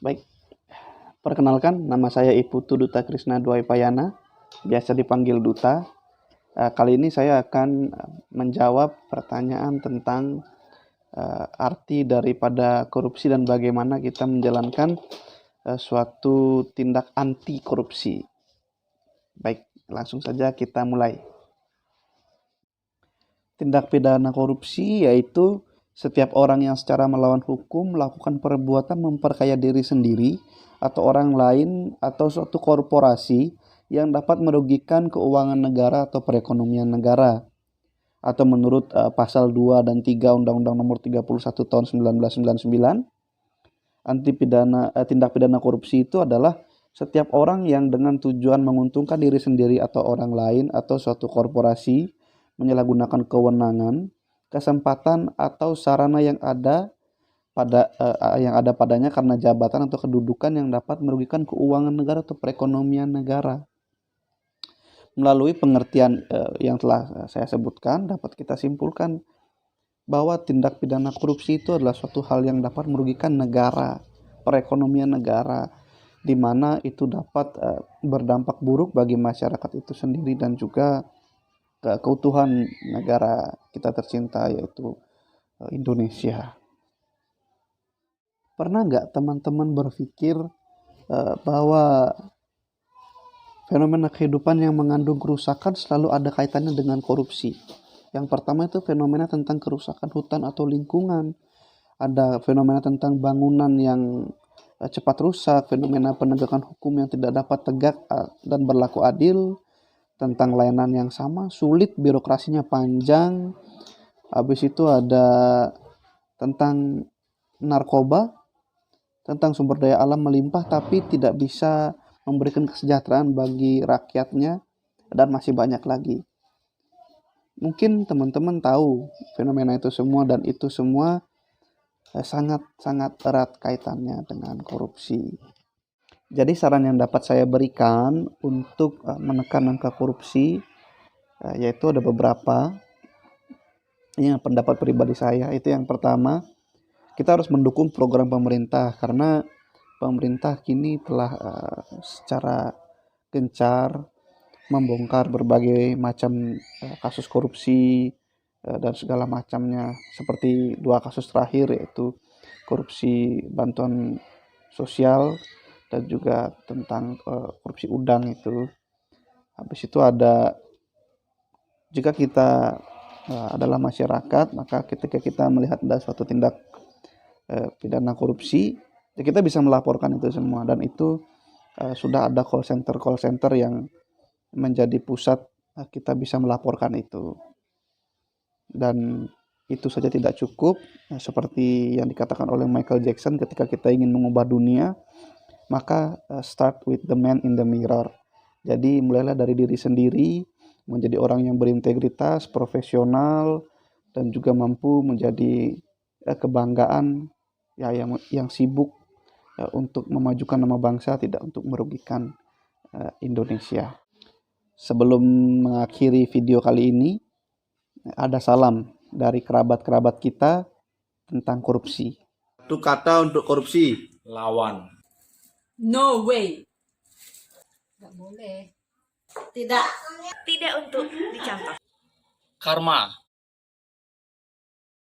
Baik, perkenalkan nama saya Iputu Duta Krisna Dwaipayana, biasa dipanggil Duta. Kali ini saya akan menjawab pertanyaan tentang arti daripada korupsi dan bagaimana kita menjalankan suatu tindak anti korupsi. Baik, langsung saja kita mulai. Tindak pidana korupsi yaitu setiap orang yang secara melawan hukum melakukan perbuatan memperkaya diri sendiri atau orang lain atau suatu korporasi yang dapat merugikan keuangan negara atau perekonomian negara. Atau menurut pasal 2 dan 3 Undang-Undang Nomor 31 Tahun 1999, tindak pidana korupsi itu adalah setiap orang yang dengan tujuan menguntungkan diri sendiri atau orang lain atau suatu korporasi menyalahgunakan kewenangan, kesempatan atau sarana yang ada padanya karena jabatan atau kedudukan yang dapat merugikan keuangan negara atau perekonomian negara. Melalui pengertian yang telah saya sebutkan, dapat kita simpulkan bahwa tindak pidana korupsi itu adalah suatu hal yang dapat merugikan negara, perekonomian negara, di mana itu dapat berdampak buruk bagi masyarakat itu sendiri dan juga keutuhan negara kita tercinta yaitu Indonesia. Pernah nggak teman-teman berpikir bahwa fenomena kehidupan yang mengandung kerusakan selalu ada kaitannya dengan korupsi? Yang pertama itu fenomena tentang kerusakan hutan atau lingkungan. Ada fenomena tentang bangunan yang cepat rusak, fenomena penegakan hukum yang tidak dapat tegak dan berlaku adil, tentang layanan yang sama, sulit, birokrasinya panjang. Habis itu ada tentang narkoba, tentang sumber daya alam melimpah tapi tidak bisa memberikan kesejahteraan bagi rakyatnya, dan masih banyak lagi. Mungkin teman-teman tahu fenomena itu semua, dan itu semua sangat-sangat erat kaitannya dengan korupsi. Jadi saran yang dapat saya berikan untuk menekan angka korupsi yaitu ada beberapa. Ini pendapat pribadi saya. Itu yang pertama, kita harus mendukung program pemerintah karena pemerintah kini telah secara gencar membongkar berbagai macam kasus korupsi dan segala macamnya, seperti 2 kasus terakhir yaitu korupsi bantuan sosial dan juga tentang korupsi udang itu. Habis itu ada, jika kita adalah masyarakat, maka ketika kita melihat ada suatu tindak pidana korupsi, ya kita bisa melaporkan itu semua, dan itu sudah ada call center yang menjadi pusat kita bisa melaporkan itu. Dan itu saja tidak cukup, seperti yang dikatakan oleh Michael Jackson, ketika kita ingin mengubah dunia, maka start with the man in the mirror. Jadi mulailah dari diri sendiri, menjadi orang yang berintegritas, profesional, dan juga mampu menjadi kebanggaan yang sibuk untuk memajukan nama bangsa, tidak untuk merugikan Indonesia. Sebelum mengakhiri video kali ini, ada salam dari kerabat-kerabat kita tentang korupsi. Satu kata untuk korupsi. Lawan. No way. Nggak boleh. Tidak. Tidak untuk dicontoh. Karma.